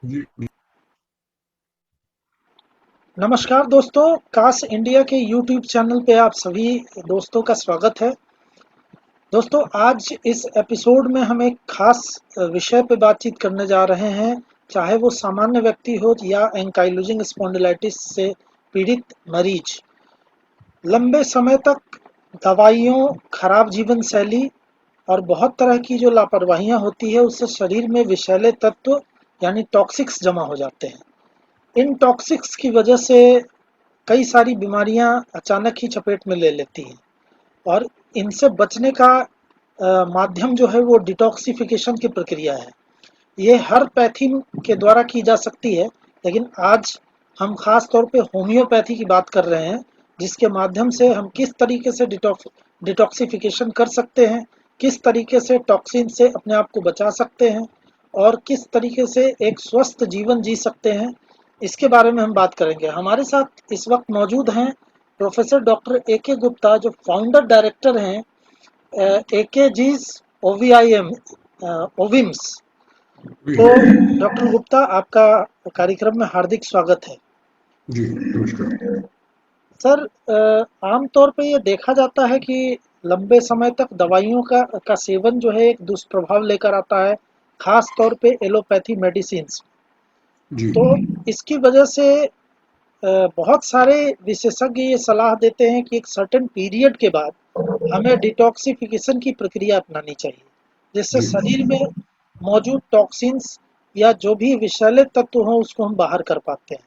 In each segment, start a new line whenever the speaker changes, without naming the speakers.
जी,
नमस्कार दोस्तों, काश इंडिया के यूट्यूब चैनल पे आप सभी दोस्तों का स्वागत है। दोस्तों, आज इस एपिसोड में हम एक खास विषय पे बातचीत करने जा रहे हैं, चाहे वो सामान्य व्यक्ति हो या एंकाइलोजिंग स्पॉन्डिलाइटिस से पीड़ित मरीज। लंबे समय तक दवाइयों, खराब जीवन शैली और बहुत तरह की जो लापरवाहियां होती है, उससे शरीर में विषैले तत्व यानी टॉक्सिक्स जमा हो जाते हैं। इन टॉक्सिक्स की वजह से कई सारी बीमारियां अचानक ही चपेट में ले लेती हैं और इनसे बचने का माध्यम जो है वो डिटॉक्सिफिकेशन की प्रक्रिया है। ये हर पैथी के द्वारा की जा सकती है, लेकिन आज हम खास तौर पे होम्योपैथी की बात कर रहे हैं, जिसके माध्यम से हम किस तरीके से डिटॉक्सिफिकेशन कर सकते हैं, किस तरीके से टॉक्सिन से अपने आप को बचा सकते हैं और किस तरीके से एक स्वस्थ जीवन जी सकते हैं, इसके बारे में हम बात करेंगे। हमारे साथ इस वक्त मौजूद हैं प्रोफेसर डॉक्टर ए के गुप्ता, जो फाउंडर डायरेक्टर हैं ए के जीज OVIM ओविम्स।
जी,
तो डॉक्टर गुप्ता, आपका कार्यक्रम में हार्दिक स्वागत है।
जी, नमस्कार।
सर, आम तौर पे ये देखा जाता है कि लंबे समय तक दवाइयों का सेवन जो है एक दुष्प्रभाव लेकर आता है, खास तौर पे एलोपैथी मेडिसिन्स।
जी,
तो इसकी वजह से बहुत सारे विशेषज्ञ ये सलाह देते हैं कि एक सर्टेन पीरियड के बाद हमें डिटॉक्सिफिकेशन की प्रक्रिया अपनानी चाहिए, जिससे
जी,
शरीर में मौजूद टॉक्सिन्स या जो भी विषैले तत्व हों उसको हम बाहर कर पाते हैं।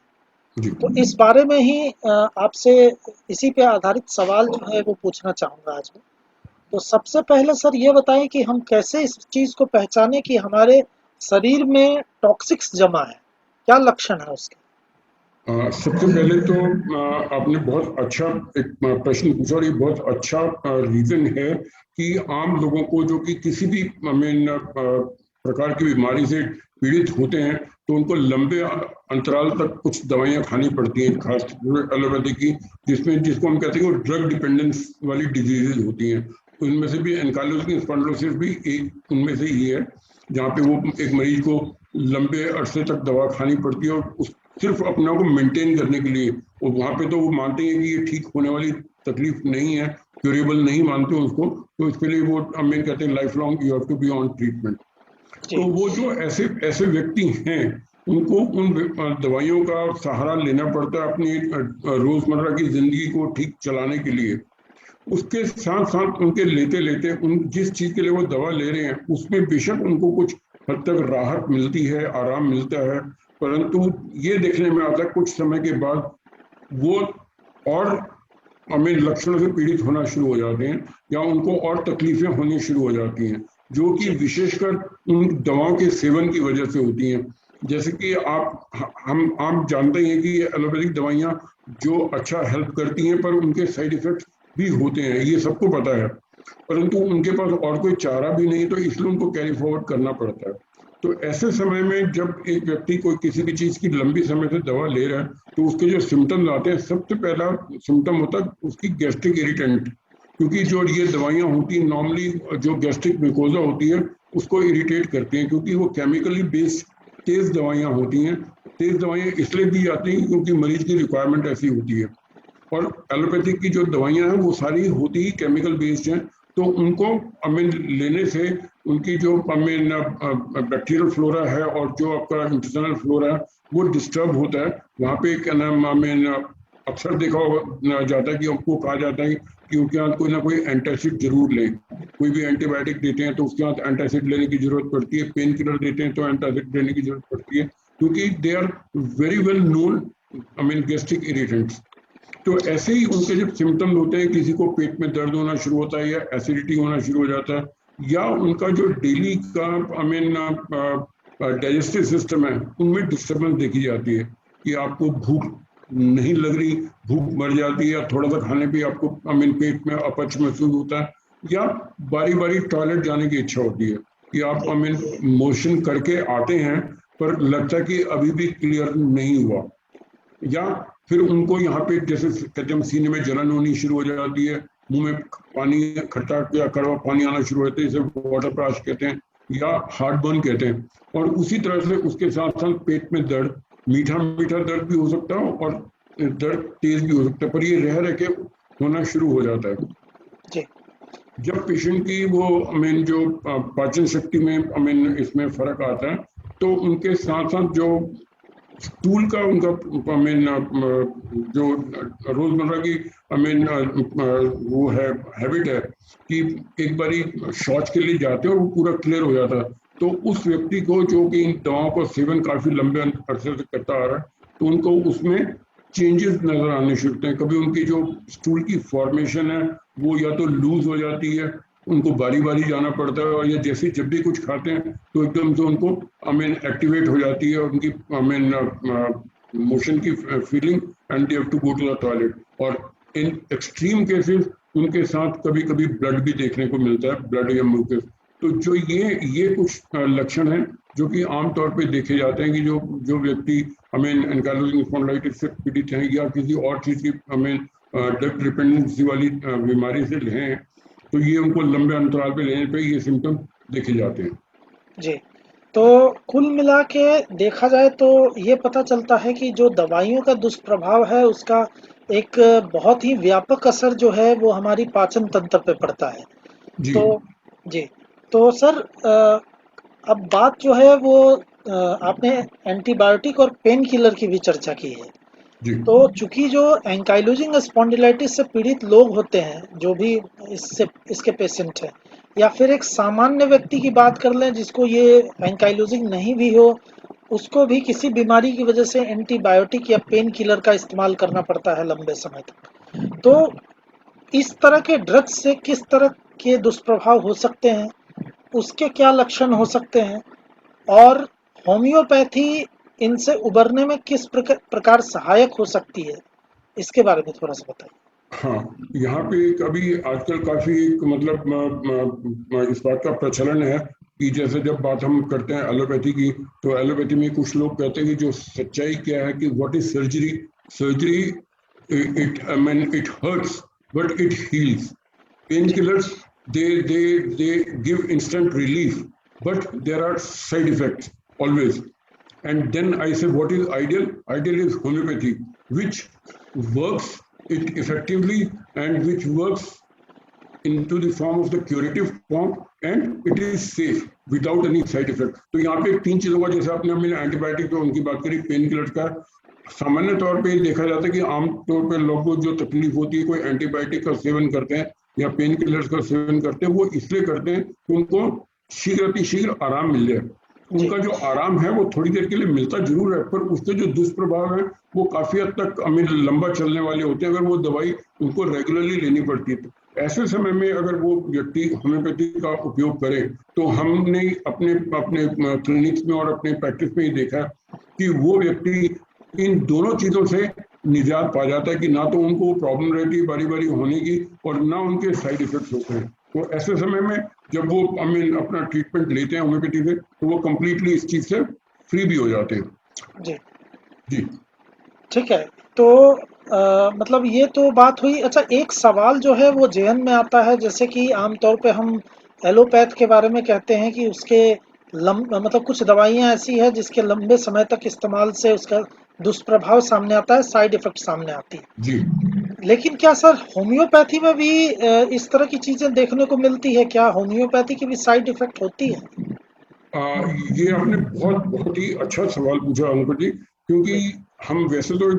जी।
तो इस बारे में ही आपसे इसी पे आधारित सवाल जो है वो पूछना चाहूँगा आज मैं। तो सबसे पहले सर ये बताएं कि हम कैसे इस चीज़ को पहचानें कि हमारे शरीर में टॉक्सिक्स जमा है, क्या लक्षण है उसके?
सबसे पहले तो आपने बहुत अच्छा एक प्रश्न पूछा और ये बहुत अच्छा रीजन है कि आम लोगों को जो कि किसी भी प्रकार की बीमारी से पीड़ित होते हैं तो उनको लंबे अंतराल तक कुछ दवाइयां खानी पड़ती हैं, खास एलोपैथी की, जिसमें जिसको हम कहते हैं वो ड्रग डिपेंडेंस वाली डिजीजेज होती हैं। तो इनमें से भी एनकाइलोजिंग स्पॉन्डिलोसिस भी एक उनमें से ही है, जहाँ पे वो एक मरीज को लंबे अरसे तक दवा खानी पड़ती है और उस सिर्फ अपने को मेंटेन करने के लिए। और वहां पे तो वो मानते हैं कि ये ठीक होने वाली तकलीफ नहीं है, क्यूरेबल नहीं मानते उसको, तो इसके लिए वो हमें कहते हैं life long you have to be on treatment. तो
जी।
वो जो ऐसे ऐसे व्यक्ति हैं, उनको उन दवाइयों का सहारा लेना पड़ता है अपनी रोजमर्रा की जिंदगी को ठीक चलाने के लिए। उसके साथ साथ उनके लेते लेते उन जिस चीज के लिए वो दवा ले रहे हैं उसमें बेशक उनको कुछ हद तक राहत मिलती है, आराम मिलता है, परंतु ये देखने में आता है कुछ समय के बाद वो और हमें लक्षणों से पीड़ित होना शुरू हो जाते हैं या उनको और तकलीफें होनी शुरू हो जाती हैं, जो कि
जी।
विशेषकर उन दवाओं के सेवन की वजह से होती हैं। जैसे कि हम जानते हैं कि एलोपैथिक दवाइयाँ जो अच्छा हेल्प करती हैं, पर उनके साइड इफेक्ट्स भी होते हैं, ये सबको पता है, परंतु उनके पास और कोई चारा भी नहीं, तो इसलिए उनको कैरी फॉरवर्ड करना पड़ता है। तो ऐसे समय में जब एक व्यक्ति कोई किसी भी चीज की लंबी समय से दवा ले रहा है, तो उसके जो सिम्टम्स आते हैं, सबसे पहला सिम्टम होता है उसकी गैस्ट्रिक इरिटेंट, क्योंकि
जी।
जो ये दवाइयां होती हैं नॉर्मली, जो गैस्ट्रिक ग्लूकोजा होती है उसको इरिटेट करती हैं, क्योंकि वो केमिकली बेस्ड तेज दवाइयां होती हैं। तेज दवाइयां इसलिए दी जाती हैं क्योंकि मरीज की रिक्वायरमेंट ऐसी होती है। और एलोपैथिक की जो दवाइयां हैं वो सारी होती ही केमिकल बेस्ड हैं, तो उनको अमीन लेने से उनकी जो अमीन बैक्टीरियल फ्लोरा है और जो आपका इंटेस्टाइनल फ्लोरा है वो डिस्टर्ब होता है। वहाँ पे क्या नाम अमीन अक्सर देखा जाता है कि आपको कहा जाता है कि उनके यहाँ कोई ना कोई एंटासिड जरूर लें। कोई भी एंटीबायोटिक देते हैं तो उसके यहाँ एंटासिड लेने की जरूरत पड़ती है, पेन किलर देते हैं तो एंटासिड लेने की जरूरत पड़ती है, क्योंकि they are very well known I mean gastric irritants. तो ऐसे ही उनके जब सिम्टम्स होते हैं, किसी को पेट में दर्द होना शुरू होता है या एसिडिटी होना शुरू हो जाता है, या उनका जो डेली का आई मीन डाइजेस्टिव सिस्टम है उनमें डिस्टर्बेंस देखी जाती है, कि आपको भूख नहीं लग रही, भूख मर जाती है, या थोड़ा सा खाने पे आपको आई मीन पेट में अपच महसूस होता है, या बारी बारी टॉयलेट जाने की इच्छा होती है, कि आप आई मीन मोशन करके आते हैं पर लगता है कि अभी भी क्लियर नहीं हुआ। या फिर उनको यहाँ पे जैसे कहते हैं सीने में जलन होनी शुरू हो जाती है, मुंह में पानी, खट्टा या कड़वा पानी आना शुरू हो जाता है, इसे वाटर क्रैश कहते हैं। या हार्ट बर्न कहते हैं। और उसी तरह से उसके साथ साथ पेट में दर्द, मीठा मीठा दर्द भी हो सकता है और दर्द तेज भी हो सकता है, पर ये रह रह के होना शुरू हो जाता है।
जी
जब पेशेंट की वो जो पाचन शक्ति में इसमें फर्क आता है, तो उनके साथ साथ जो स्टूल का उनका जो रोजमर्रा की वो है हैबिट है कि एक बारी शौच के लिए जाते हैं और वो पूरा क्लियर हो जाता है, तो उस व्यक्ति को जो कि इन दवाओं का सेवन काफी लंबे अरसे से करता आ रहा है, तो उनको उसमें चेंजेस नजर आने शुरू होते हैं। कभी उनकी जो स्टूल की फॉर्मेशन है वो या तो लूज हो जाती है, उनको बारी बारी जाना पड़ता है, और या जैसे जब भी कुछ खाते हैं तो एकदम से उनको एक्टिवेट हो जाती है उनकी मोशन की feeling, and they have to go to the toilet. और इन एक्सट्रीम केसेस उनके साथ कभी कभी ब्लड भी देखने को मिलता है, ब्लड या म्यूकस। तो जो ये कुछ लक्षण हैं जो कि आमतौर पे देखे जाते हैं कि जो जो व्यक्ति एंकाइलोजिंग स्पॉन्डिलाइटिस से पीड़ित हैं या किसी और चीज की ड्रग डिपेंडेंसी वाली बीमारी से हैं, तो ये उनको लंबे अंतराल पे लेने पे ये सिम्टम देखे जाते हैं।
जी। तो कुल मिला के देखा जाए तो ये पता चलता है कि जो दवाइयों का दुष्प्रभाव है उसका एक बहुत ही व्यापक असर जो है वो हमारी पाचन तंत्र पे पड़ता है।
जी
तो जी, तो सर अब बात जो है वो आपने एंटीबायोटिक और पेन किलर की भी चर्चा की है।
जी
तो चूंकि जो एंकाइलोजिंग स्पॉन्डिलाइटिस से पीड़ित लोग होते हैं, जो भी इससे इसके पेशेंट हैं, या फिर एक सामान्य व्यक्ति की बात कर लें जिसको ये एंकाइलोजिंग नहीं भी हो, उसको भी किसी बीमारी की वजह से एंटीबायोटिक या पेन किलर का इस्तेमाल करना पड़ता है लंबे समय तक। तो इस तरह के ड्रग्स से किस तरह के दुष्प्रभाव हो सकते हैं, उसके क्या लक्षण हो सकते हैं, और होम्योपैथी इनसे उबरने में किस प्रकार सहायक हो सकती है, इसके बारे में थोड़ा सा बताइए।
हाँ, यहाँ पे एक अभी आजकल काफी एक इस बात का प्रचलन है कि जैसे जब बात हम करते हैं एलोपैथी की, तो एलोपैथी में कुछ लोग कहते हैं कि जो सच्चाई क्या है कि what is surgery. Surgery, it hurts but it heals.
जी
Painkillers, they give instant relief, but there are side effects always. And then I say, what is ideal? Ideal is homeopathy, which works it effectively and which works into the form of the curative form, and it is safe without any side effect. तो यहाँ पे तीन चीजों का, जैसे आपने हमने antibiotic तो उनकी बात करी, पेन किलर का सामान्य तौर पे देखा जाता है कि आमतौर पे लोगों को जो तकलीफ होती है, कोई एंटीबायोटिक का सेवन करते हैं या पेन किलर्स का सेवन करते हैं, वो इसलिए करते हैं कि उनको शीघ्र आराम मिल जाए।
जी
उनका जो आराम है वो थोड़ी देर के लिए मिलता जरूर है, पर उसके जो दुष्प्रभाव है वो काफी हद तक लंबा चलने वाले होते हैं, अगर वो दवाई उनको रेगुलरली लेनी पड़ती है। तो ऐसे समय में अगर वो व्यक्ति होम्योपैथी का उपयोग करे, तो हमने अपने अपने क्लिनिक्स में और अपने प्रैक्टिस में ही देखा कि वो व्यक्ति इन दोनों चीजों से निजात पा जाता है कि ना तो उनको प्रॉब्लम रहती है बारी बारी होने की, और ना उनके साइड इफेक्ट्स होते हैं। तो ऐसे समय में जब वो अपना ट्रीटमेंट लेते हैं होम्योपैथी से, तो वो कंप्लीटली इस चीज से फ्री भी हो जाते हैं।
जी
जी
ठीक है। तो मतलब ये तो बात हुई। अच्छा, एक सवाल जो है वो ज़हन में आता है, जैसे कि आमतौर पे हम एलोपैथ के बारे में कहते हैं कि उसके मतलब कुछ दवाइयाँ ऐसी हैं जिसके लंबे समय तक इस्तेमाल से उसका दुष्प्रभाव सामने आता है, साइड इफ़ेक्ट सामने आती है।
जी।
लेकिन क्या सर होम्योपैथी में भी इस तरह की चीज़ें देखने को मिलती है? क्या होम्योपैथी की भी साइड इफ़ेक्ट होती है?
ये आपने बहुत बहुत ही अच्छा सवाल पूछा अंकुर जी, क्योंकि
जी,
हम वैसे तो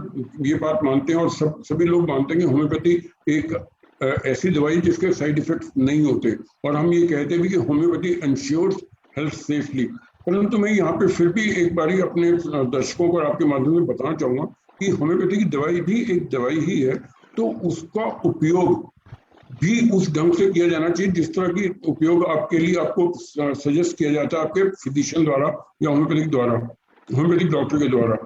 ये बात मानते हैं और सभी लोग मानते हैं कि होम्योपैथी एक ऐसी दवाई जिसके साइड इफेक्ट्स नहीं होते, और हम ये कहते भी कि होम्योपैथी इंश्योर्स हेल्थ सेफली। परंतु मैं यहाँ पे फिर भी एक बारी अपने दर्शकों को आपके माध्यम से बताना चाहूंगा कि होम्योपैथी की दवाई भी एक दवाई ही है, तो उसका उपयोग भी उस ढंग से किया जाना चाहिए जिस तरह की उपयोग आपके लिए आपको सजेस्ट किया जाता है आपके फिजिशियन द्वारा या होम्योपैथिक डॉक्टर के द्वारा।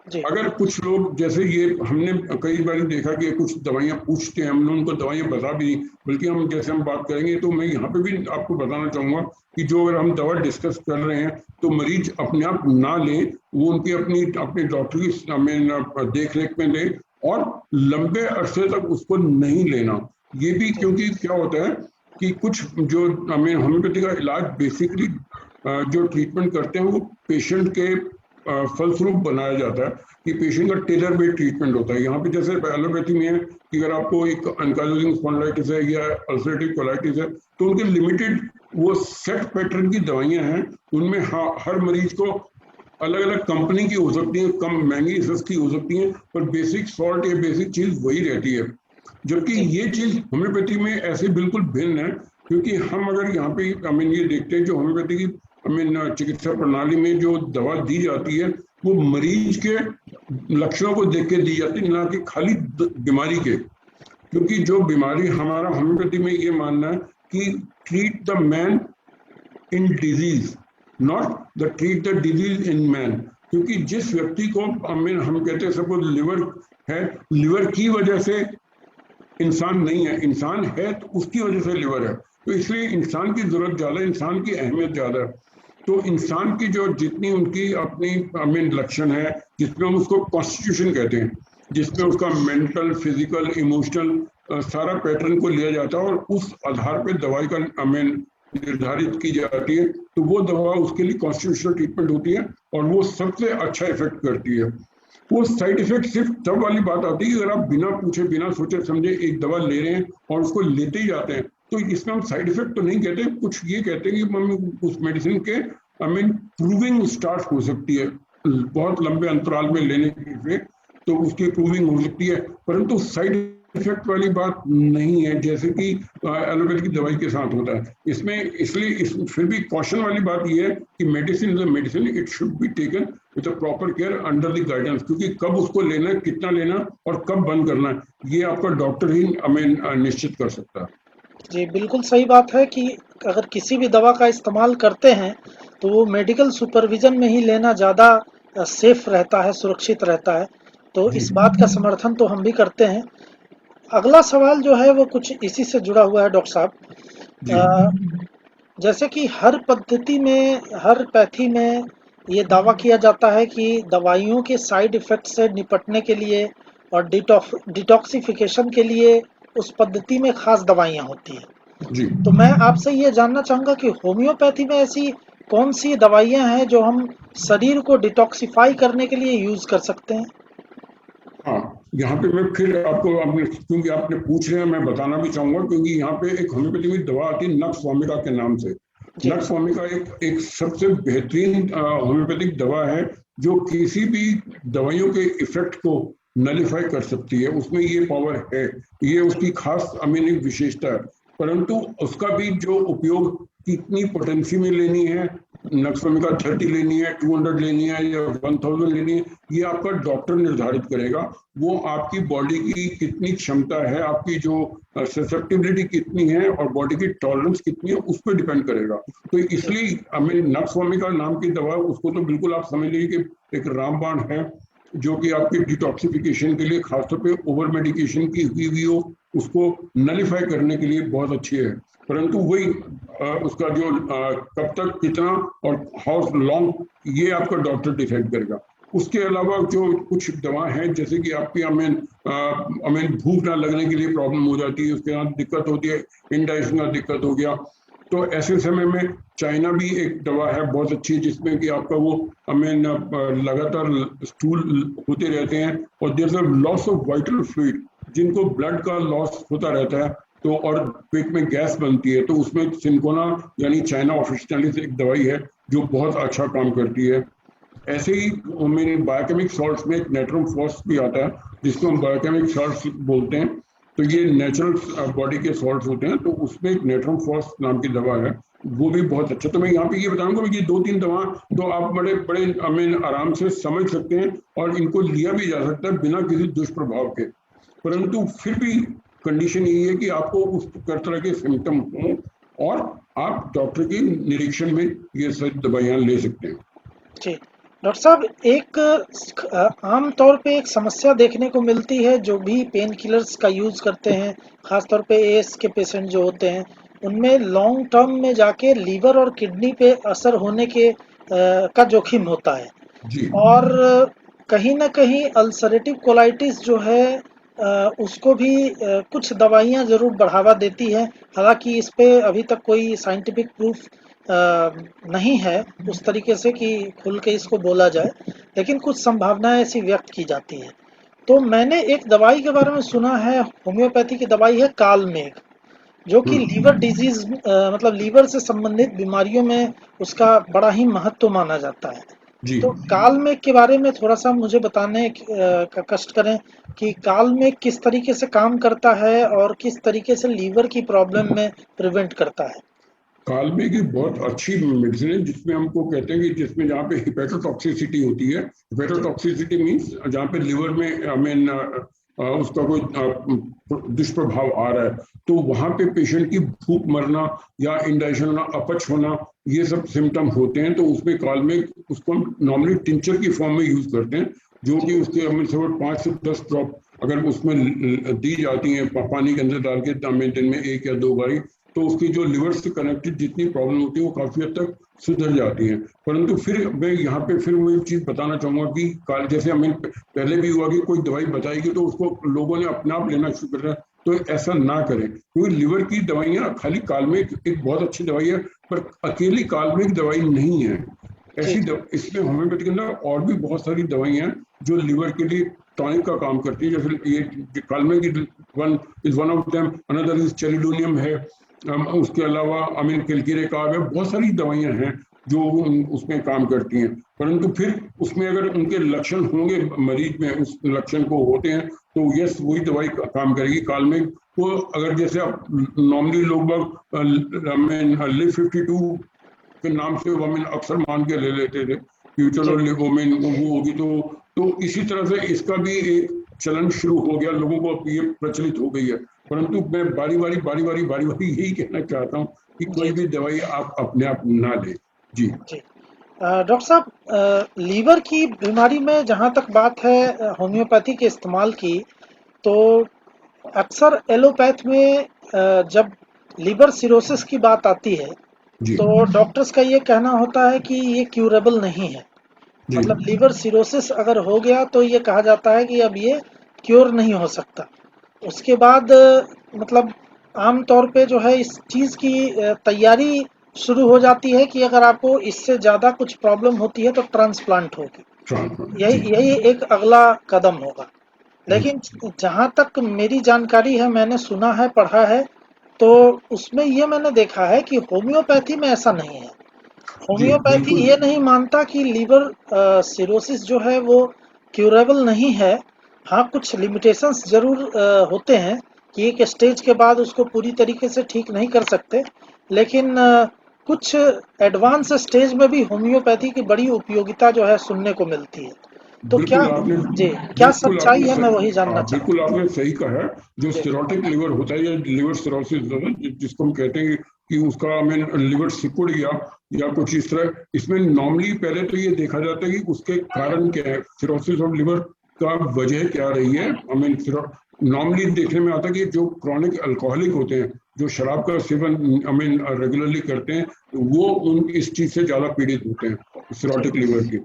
जी,
अगर कुछ लोग, जैसे ये हमने कई बार देखा कि कुछ दवाइयां पूछते हैं, हमने उनको दवाइयां बता भी दी, बल्कि हम जैसे हम बात करेंगे तो मैं यहाँ पे भी आपको बताना चाहूंगा कि जो अगर हम दवा डिस्कस कर रहे हैं तो मरीज अपने आप ना ले, वो उनकी अपने डॉक्टर की देख रेख में ले, और लंबे अरसे तक उसको नहीं लेना। ये भी
जी,
क्योंकि क्या होता है कि कुछ जो होम्योपैथी का इलाज बेसिकली जो ट्रीटमेंट करते हैं वो पेशेंट के फलस्वरूप बनाया जाता है कि पेशेंट का टेलर मेड ट्रीटमेंट होता है। यहाँ पे जैसे एलोपैथी में है कि अगर आपको एक एंकाइलोजिंग स्पॉन्डिलाइटिस है या अल्सरेटिव कोलाइटिस है तो उनके लिमिटेड वो सेट पैटर्न की दवाइयाँ हैं, उनमें हर मरीज को अलग अलग कंपनी की हो सकती है, कम महंगी सस्ती हो सकती है, पर बेसिक सॉल्ट या बेसिक चीज वही रहती है। जबकि ये चीज होम्योपैथी में ऐसे बिल्कुल भिन्न है, क्योंकि हम अगर यहाँ पे ये देखते हैं जो होम्योपैथी की चिकित्सा प्रणाली में जो दवा दी जाती है वो मरीज के लक्षणों को देख के दी जाती है, ना कि खाली बीमारी के। क्योंकि जो बीमारी हमारा होम्योपैथी में ये मानना है कि treat the man in disease, not the treat the disease in man. क्योंकि जिस व्यक्ति को हम कहते हैं सपोज लिवर है, लिवर की वजह से इंसान नहीं है, इंसान है तो उसकी वजह से लिवर है, तो इसलिए इंसान की जरूरत ज्यादा है, इंसान की अहमियत ज्यादा है। तो इंसान की जो जितनी उनकी अपनी लक्षण है, जिसमें हम उसको कॉन्स्टिट्यूशन कहते हैं, जिसमें उसका मेंटल फिजिकल इमोशनल सारा पैटर्न को लिया जाता है और उस आधार पे दवाई का निर्धारित की जाती है, तो वो दवा उसके लिए कॉन्स्टिट्यूशनल ट्रीटमेंट होती है और वो सबसे अच्छा इफेक्ट करती है। वो साइड इफेक्ट सिर्फ तब वाली बात आती है अगर आप बिना पूछे बिना सोचे समझे एक दवा ले रहे हैं और उसको लेते ही जाते हैं, तो इसमें हम साइड इफेक्ट तो नहीं कहते, कुछ ये कहते हैं कि उस मेडिसिन के प्रूविंग स्टार्ट हो सकती है बहुत लंबे अंतराल में लेने से, तो उसकी प्रूविंग हो सकती है, परंतु साइड इफेक्ट वाली बात नहीं है जैसे कि एलोपैथी की दवाई के साथ होता है इसमें। इसलिए फिर भी कॉशन वाली बात यह है कि medicine is a medicine, it should be taken with a proper care under the guidance, क्योंकि कब उसको लेना है, कितना लेना और कब बंद करना है, ये आपका डॉक्टर ही निश्चित कर सकता है।
जी, बिल्कुल सही बात है कि अगर किसी भी दवा का इस्तेमाल करते हैं तो वो मेडिकल सुपरविजन में ही लेना ज़्यादा सेफ रहता है, सुरक्षित रहता है। तो
जी
इस बात का समर्थन तो हम भी करते हैं। अगला सवाल जो है वो कुछ इसी से जुड़ा हुआ है डॉक्टर साहब।
जी
जैसे कि हर पद्धति में, हर पैथी में ये दावा किया जाता है कि दवाइयों के साइड इफ़ेक्ट से निपटने के लिए और डिटॉक्सिफ़िकेशन के लिए उस पद्धति में ख़ास दवाइयाँ होती हैं।
जी
तो मैं आपसे ये जानना चाहूँगा कि होम्योपैथी में ऐसी कौन-सी दवाइयाँ हैं जो हम शरीर को डिटॉक्सिफ़ाई करने के लिए यूज़ कर सकते हैं?
हाँ, यहाँ पे मैं फिर आपको क्योंकि आपने पूछ रहे हैं मैं बताना भी चाहूंगा, क्योंकि यहाँ पे एक होम्योपैथी में दवा आती है नक्स वोमिका के नाम से।
जी,
नक्स वोमिका एक सबसे बेहतरीन होम्योपैथिक दवा है जो किसी भी दवाइयों के इफेक्ट को नलीफाई कर सकती है, उसमें ये पावर है, ये उसकी खास एक विशेषता है। परंतु उसका भी जो उपयोग कितनी पोटेंसी में लेनी है, नक्स वोमिका 30 लेनी है, 200 लेनी है या 1000 लेनी है, ये आपका डॉक्टर निर्धारित करेगा। वो आपकी बॉडी की कितनी क्षमता है, आपकी जो ससेप्टिबिलिटी कितनी है और बॉडी की टॉलरेंस कितनी है, उस पर डिपेंड करेगा। तो
जी,
इसलिए हमें नक्स वोमिका नाम की दवा, उसको तो बिल्कुल आप समझ लीजिए कि एक रामबाण है जो कि आपके डिटॉक्सिफिकेशन के लिए, खासतौर पे ओवर मेडिकेशन की हुई हो उसको नलीफाई करने के लिए बहुत अच्छी है। परंतु वही उसका जो कब तक कितना और हाउ लॉन्ग, ये आपका डॉक्टर डिसाइड करेगा। उसके अलावा जो कुछ दवा है जैसे कि आपकी भूख ना लगने के लिए प्रॉब्लम हो जाती है, उसके साथ दिक्कत होती है, इंडाइजेशन का दिक्कत हो गया, तो ऐसे समय में चाइना भी एक दवा है बहुत अच्छी, जिसमें कि आपका वो लगातार स्टूल होते रहते हैं और there is a loss of vital fluid, जिनको ब्लड का लॉस होता रहता है तो और पेट में गैस बनती है, तो उसमें सिंकोना यानी चाइना ऑफिशियली एक दवाई है जो बहुत अच्छा काम करती है। ऐसे ही मेरे बायोकेमिक सॉल्ट्स में एक नेट्रम फॉस भी आता है जिसको हम बायोकेमिक सॉल्ट्स बोलते हैं, तो ये नेचुरल बॉडी के सॉल्ट्स होते हैं, तो उसमें एक नेट्रम फॉस नाम की दवा है, वो भी बहुत अच्छा। तो मैं यहाँ पे ये बताऊंगा कि दो तीन दवा तो आप बड़े बड़े आराम से समझ सकते हैं और इनको लिया भी जा सकता है बिना किसी दुष्प्रभाव के।
जी,
परंतु फिर भी कंडीशन यही है कि आपको उस तरह के सिम्टम हों और आप डॉक्टर के निरीक्षण में ये सब दवाइयाँ ले सकते हैं।
जी। डॉक्टर साहब, एक आम तौर पे एक समस्या देखने को मिलती है जो भी पेन किलर्स का यूज़ करते हैं, ख़ास तौर पे एएस के पेशेंट जो होते हैं, उनमें लॉन्ग टर्म में जाके लीवर और किडनी पे असर होने के का जोखिम होता है।
जी
और कहीं न कहीं अल्सरेटिव कोलाइटिस जो है उसको भी कुछ दवाइयाँ ज़रूर बढ़ावा देती हैं। हालाँकि इस पे अभी तक कोई साइंटिफिक प्रूफ नहीं है उस तरीके से कि खुल के इसको बोला जाए, लेकिन कुछ संभावनाएं ऐसी व्यक्त की जाती है। तो मैंने एक दवाई के बारे में सुना है, होम्योपैथी की दवाई है कालमेघ, जो कि लीवर डिजीज मतलब लीवर से संबंधित बीमारियों में उसका बड़ा ही महत्व माना जाता है।
जी।
तो कालमेघ के बारे में थोड़ा सा मुझे बताने का कष्ट करें कि कालमेघ किस तरीके से काम करता है और किस तरीके से लीवर की प्रॉब्लम में प्रिवेंट करता है।
कालमे की बहुत अच्छी मेडिसिन है, जिसमें हमको कहते हैं कि जिसमें जहाँ पे हिपेटोटॉक्सिसिटी होती है।
जी
हिपेटोटॉक्सिसिटी मीन्स जहाँ पे लिवर में आई मीन उसका कोई दुष्प्रभाव आ रहा है, तो वहां पे पेशेंट की भूख मरना या इंडाइजेशन होना, अपच होना, ये सब सिम्टम होते हैं। तो उसमें कालमे उसको हम नॉर्मली टिंचर की फॉर्म में यूज करते हैं, जो
जी
कि उसके हमें से 5 से 10 ड्रॉप अगर उसमें दी जाती हैं पानी के अंदर डाल के दिन में 1 या 2 बारी, तो उसकी जो लिवर से कनेक्टेड जितनी प्रॉब्लम होती है वो काफी हद तक सुधर जाती है। परंतु फिर मैं यहाँ पे फिर वो एक चीज बताना चाहूंगा कि जैसे हमें पहले भी हुआ कि कोई दवाई बताएगी तो उसको लोगों ने अपने आप लेना शुरू कर दिया, तो ऐसा ना करें, क्योंकि लिवर की दवाइयां खाली कालमेघ एक बहुत अच्छी दवाई है, पर अकेली कालमेघ दवाई नहीं है।
जी जी
इसमें होम्योपैथी के अंदर और भी बहुत सारी दवाइयां हैं जो लिवर के लिए टॉनिक का काम करती है। जैसे ये कालमेघ one is one of them, another is chelidonium है। उसके अलावा अमीन किलकिरे का है, बहुत सारी दवाइयां हैं जो उसमें काम करती हैं। परंतु फिर उसमें अगर उनके लक्षण होंगे, मरीज में उस लक्षण को होते हैं, तो यस वही दवाई काम करेगी। कालमेघ को अगर जैसे आप नॉर्मली लोग लिव 52 के नाम से वो अक्सर मान के ले लेते थे कि चलो
जी
लिवोमिन वो होगी, तो इसी तरह से इसका भी एक चलन शुरू हो गया, लोगों को अब ये प्रचलित हो गई है। परंतु मैं बारी बारी यही कहना चाहता हूँ कि
जी
कोई
जी
भी दवाई आप अपने आप ना लें। जी।
जी डॉक्टर साहब, लीवर की बीमारी में जहाँ तक बात है होम्योपैथी के इस्तेमाल की, तो अक्सर एलोपैथ में जब लिवर सिरोसिस की बात आती है,
जी।
तो डॉक्टर्स का ये कहना होता है कि ये क्यूरेबल नहीं है।
जी।
मतलब लिवर सिरोसिस अगर हो गया तो ये कहा जाता है कि अब ये क्योर नहीं हो सकता। उसके बाद मतलब आम तौर पे जो है इस चीज़ की तैयारी शुरू हो जाती है कि अगर आपको इससे ज़्यादा कुछ प्रॉब्लम होती है तो ट्रांसप्लांट होगी।
जी।
यही यही एक अगला कदम होगा।
जी।
लेकिन जहाँ तक मेरी जानकारी है, मैंने सुना है, पढ़ा है, तो उसमें ये मैंने देखा है कि होम्योपैथी में ऐसा नहीं है।
जी
होम्योपैथी
बिल्कुल।
ये नहीं मानता कि लीवर सिरोसिस जो है वो क्यूरेबल नहीं है। हाँ, कुछ लिमिटेशंस ज़रूर होते हैं कि एक स्टेज के बाद उसको पूरी तरीके से ठीक नहीं कर सकते। लेकिन कुछ एडवांस स्टेज में भी होम्योपैथी की बड़ी उपयोगिता जो है सुनने को मिलती है। तो क्या
बिल्कुल आपने
जी, क्या
बिल्कुल
सच्चाई
आपने
है, मैं
सही,
वही जानना
हाँ
चाहता
बिल्कुल आपने सही कहा है। जो
हूँ। जी,
सिरोटिक लिवर होता है या लिवर सिरोसिस होता है, जिसको हम कहते हैं कि उसका मीन लिवर सिकुड़ गया या कुछ इस तरह, इसमें नॉर्मली पहले तो ये देखा जाता है कि उसके कारण क्या है, सिरोसिस ऑफ लिवर का वजह क्या रही है। आई मीन नॉर्मली देखने में आता है कि जो क्रॉनिक अल्कोहलिक होते हैं, जो शराब का सेवन आई मीन रेगुलरली करते हैं, वो उन इस चीज से ज्यादा पीड़ित होते हैं,
जी,
सिरोटिक लिवर के।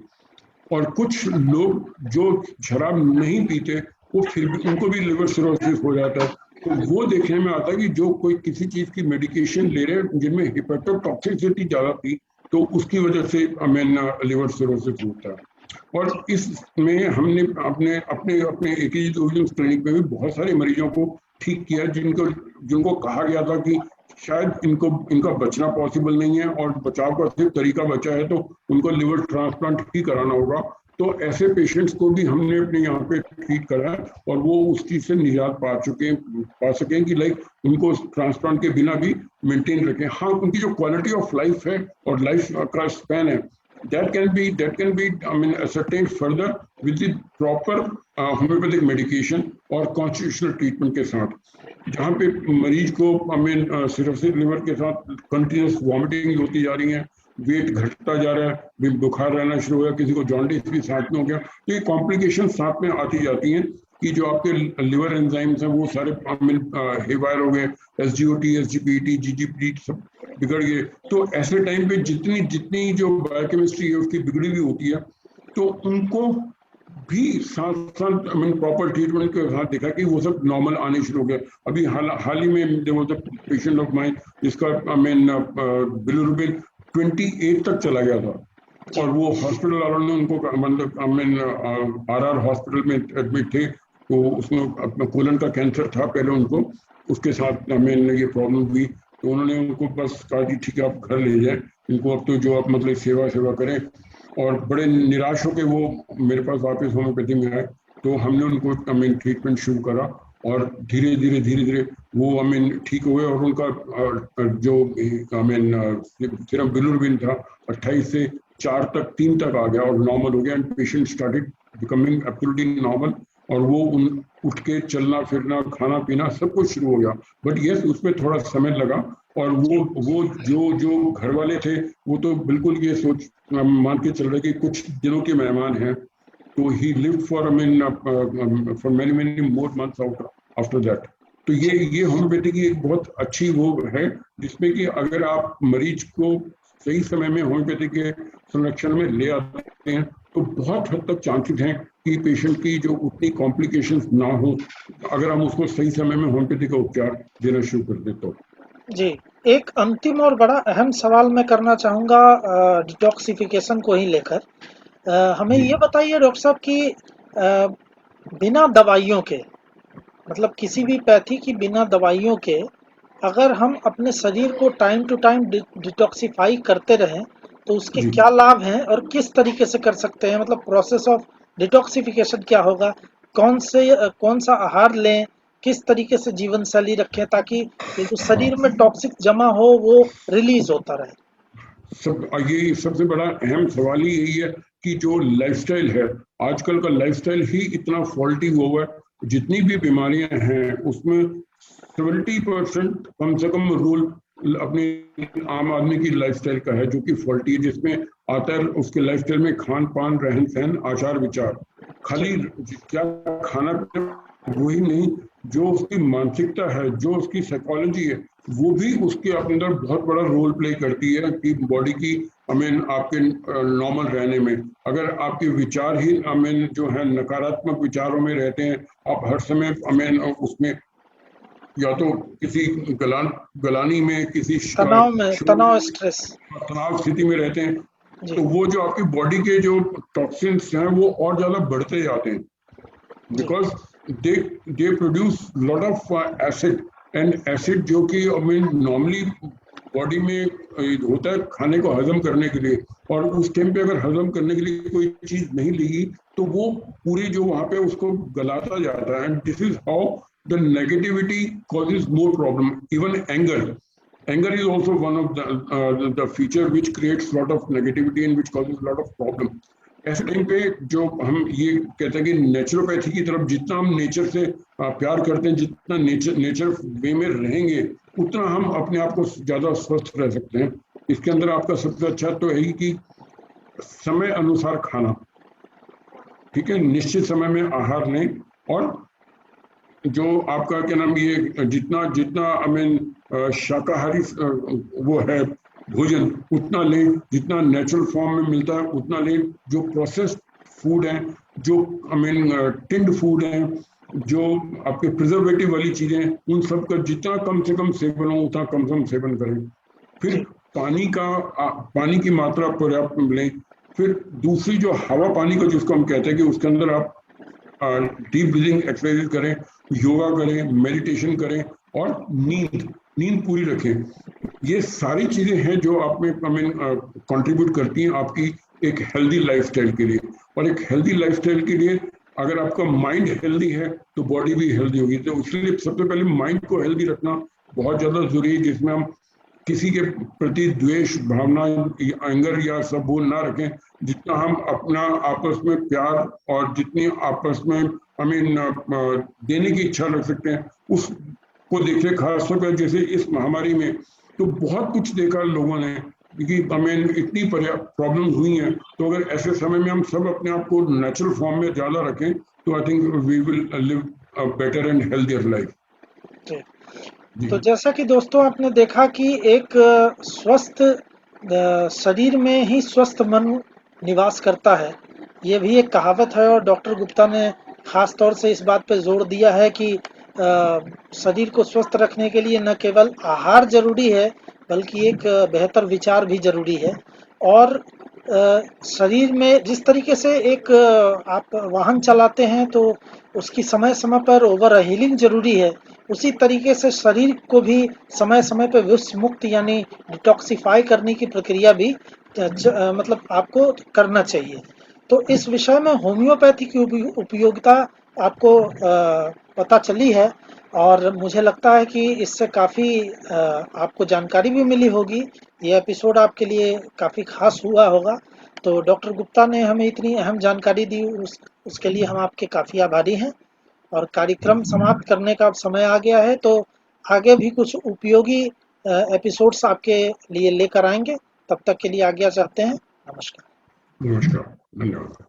और कुछ लोग जो शराब नहीं पीते, वो फिर भी उनको भी लिवर सिरोसिस हो जाता है। तो वो देखने में आता है कि जो कोई किसी चीज की मेडिकेशन ले रहे हैं जिनमें हिपेटोटॉक्सिसिटी ज्यादा थी, तो उसकी वजह से हमें लिवर सिरोसिस होता है। और इसमें हमने अपने अपने अपने एकेजी क्लिनिक में भी बहुत सारे मरीजों को ठीक किया, जिनको जिनको कहा गया था कि शायद इनको इनका बचना पॉसिबल नहीं है और बचाव का सिर्फ तरीका बचा है, तो उनको लिवर ट्रांसप्लांट ही कराना होगा। तो ऐसे पेशेंट्स को भी हमने अपने यहाँ पे ट्रीट करा है और वो उस चीज से निजात पा सकें कि लाइक उनको ट्रांसप्लांट के बिना भी मेंटेन रखें। हाँ, उनकी जो क्वालिटी ऑफ लाइफ है और लाइफ का स्पैन है, that can be I mean ascertained further with the proper homeopathic medication और constitutional treatment के साथ, जहाँ पे मरीज को आई मीन सिरोसिस लिवर के साथ कंटिन्यूस वॉमिटिंग होती जा रही है, वेट घटता जा रहा है, बुखार रहना शुरू हो गया, किसी को जॉन्डिस भी साथ में हो गया, तो ये कॉम्प्लिकेशन साथ में आती जाती हैं कि जो आपके लिवर एंजाइम्स हैं वो सारे आई मीन हेवायर हो गए, एसजीओटी, एसजीपीटी, जीजीपीटी सब बिगड़ गए। तो ऐसे टाइम पे जितनी जितनी जो बायोकेमिस्ट्री है उसकी बिगड़ी हुई होती है, तो उनको भी साथ साथ आई मीन प्रॉपर ट्रीटमेंट के साथ देखा कि वो सब नॉर्मल आने शुरू हो गए। अभी हाल ही में there was a patient of mine जिसका आई मीन बिलिरुबिन 28 तक चला गया था।
जी।
और वो हॉस्पिटल वालों ने उनको मतलब RR हॉस्पिटल में एडमिट थे, तो उसमें अपना कोलन का कैंसर था पहले उनको, उसके साथ ये प्रॉब्लम हुई, तो उन्होंने उनको बस कहा कि ठीक है आप घर ले जाए इनको, अब तो जो आप मतलब सेवा सेवा करें। और बड़े निराश होकर वो मेरे पास वापस होम्योपैथी में आए, तो हमने उनको ट्रीटमेंट शुरू करा, और धीरे धीरे धीरे धीरे वो ठीक हुए, और उनका जो सिर्फ बिलिरुबिन था 28 से 4 तक 3 तक आ गया और नॉर्मल हो गया, and patient started becoming absolutely normal. और वो उठ के चलना फिरना खाना पीना सब कुछ शुरू हो गया। बट यस, उसमें थोड़ा समय लगा। और वो जो जो घर वाले थे वो तो बिल्कुल ये सोच मान के चल रहे कि कुछ दिनों के मेहमान हैं, तो ही lived for for many many more months after that. तो ये होम्योपैथी की एक बहुत अच्छी वो है, जिसमें कि अगर आप मरीज को सही समय में होम्योपैथी के संरक्षण में ले आते हैं, तो बहुत हद तक चांसेस हैं कि पेशेंट की जो उतनी कॉम्प्लिकेशंस ना हो, अगर हम उसको सही समय में होम्योपैथी का उपचार देना शुरू कर दे तो।
जी, एक अंतिम और बड़ा अहम सवाल मैं करना चाहूँगा डिटॉक्सिफिकेशन को ही लेकर। हमें
जी
ये बताइए डॉक्टर साहब कि बिना दवाइयों के, मतलब किसी भी पैथी की बिना दवाइयों के, अगर हम अपने शरीर को टाइम टू टाइम डिटॉक्सिफाई करते रहें, तो उसके
जी।
क्या लाभ हैं और किस तरीके से कर सकते हैं? मतलब प्रोसेस ऑफ डिटॉक्सिफिकेशन क्या होगा? कौन सा आहार लें? किस तरीके से जीवन शैली रखें ताकि ये जो शरीर में टॉक्सिक जमा हो वो रिलीज होता रहे?
ये सबसे बड़ा अहम सवाल ही यही है कि जो लाइफस्टाइल है, आजकल का लाइफस्टाइल ही इतना फॉल्टी हुआ है। जितनी भी बीमारियां हैं उसमें 70% कम से कम रोल अपने आम आदमी की लाइफस्टाइल का है, जो कि फॉल्टी है, जिसमें आता है उसके लाइफस्टाइल में खान पान रहन सहन आचार विचार।
जी।
खाली क्या खाना पीना वही नहीं, जो उसकी मानसिकता है, जो उसकी साइकोलॉजी है, वो भी उसके अंदर बहुत बड़ा रोल प्ले करती है कि बॉडी की आपके नॉर्मल रहने में। अगर आपके विचार ही जो है नकारात्मक विचारों में रहते हैं, आप हर समय उसमें या तो किसी गलानी में, किसी शोर
तनाव,
में,
स्ट्रेस।
तनाव स्थिति में रहते हैं,
जी।
तो वो जो आपकी बॉडी के जो टॉक्सिन्स हैं वो और ज्यादा बढ़ते जाते हैं,
जी।
Because they they produce lot of acid. And acid जो कि नॉर्मली बॉडी में होता है खाने को हजम करने के लिए, और उस टाइम पे अगर हजम करने के लिए कोई चीज नहीं लेगी, तो वो पूरी जो वहां पे उसको गलाता जाता है। And this is how the negativity causes more problem, even anger is also one of the feature which creates lot of negativity and which causes lot of problem। ऐसे टाइम पे जो हम ये कहते हैं कि नेचुरोपैथी की तरफ जितना हम नेचर से प्यार करते हैं, जितना नेचर नेचर वे में रहेंगे, उतना हम अपने आप को ज्यादा स्वस्थ रह सकते हैं। इसके अंदर आपका सबसे अच्छा तो है ही कि समय अनुसार खाना, ठीक है, निश्चित समय में आहार लें, और जो आपका क्या नाम ये जितना जितना शाकाहारी वो है भोजन उतना लें, जितना नेचुरल फॉर्म में मिलता है उतना लें। जो प्रोसेस्ड फूड है, जो टिन्ड फूड है, जो आपके प्रिजर्वेटिव वाली चीजें, उन सब का जितना कम से कम सेवन हो उतना कम से कम सेवन करें। फिर
जी।
पानी की मात्रा पर्याप्त लें। फिर दूसरी जो हवा पानी का जिसको हम कहते हैं कि उसके अंदर आप डीप ब्रीदिंग एक्सरसाइज करें, योगा करें, मेडिटेशन करें, और नींद नींद पूरी रखें। ये सारी चीजें हैं जो आप में कंट्रीब्यूट करती हैं आपकी एक हेल्दी लाइफस्टाइल के लिए। और एक हेल्दी लाइफस्टाइल के लिए अगर आपका माइंड हेल्दी है तो बॉडी भी हेल्दी होगी। तो इसलिए सबसे पहले माइंड को हेल्दी रखना बहुत ज्यादा जरूरी है, जिसमें हम किसी के प्रति द्वेष भावना, एंगर या सब वो ना रखें। जितना हम अपना आपस में प्यार और जितनी आपस में देने की इच्छा रख सकते हैं उसको देखिए। खासतौर पर जैसे इस महामारी में तो बहुत कुछ देखा लोगों ने, क्योंकि इतनी प्रॉब्लम हुई हैं, तो अगर ऐसे समय में हम सब अपने आप को नेचुरल फॉर्म में ज्यादा रखें, तो I think we will live a better and healthier life.
जी।
जी
तो जैसा कि दोस्तों आपने देखा कि एक स्वस्थ शरीर में ही स्वस्थ मन निवास करता है, ये भी एक कहावत है और डॉक्टर गुप्ता ने खास तौर से इस बात पे जोर दिया है कि शरीर को स्वस्थ रखने के लिए न केवल आहार जरूरी है बल्कि एक बेहतर विचार भी ज़रूरी है। और शरीर में जिस तरीके से एक आप वाहन चलाते हैं तो उसकी समय-समय पर ओवर हीलिंग ज़रूरी है, उसी तरीके से शरीर को भी समय-समय पे विष मुक्त यानी डिटॉक्सिफ़ाई करने की प्रक्रिया भी मतलब आपको करना चाहिए। तो इस विषय में होम्योपैथी की उपयोगिता आपको पता चली है और मुझे लगता है कि इससे काफ़ी आपको जानकारी भी मिली होगी। ये एपिसोड आपके लिए काफ़ी ख़ास हुआ होगा। तो डॉक्टर गुप्ता ने हमें इतनी अहम जानकारी दी, उसके लिए हम आपके काफ़ी आभारी हैं। और कार्यक्रम समाप्त करने का अब समय आ गया है, तो आगे भी कुछ उपयोगी एपिसोड्स आपके लिए लेकर आएँगे। तब तक के लिए आज्ञा चाहते हैं। नमस्कार।
नमस्कार, धन्यवाद।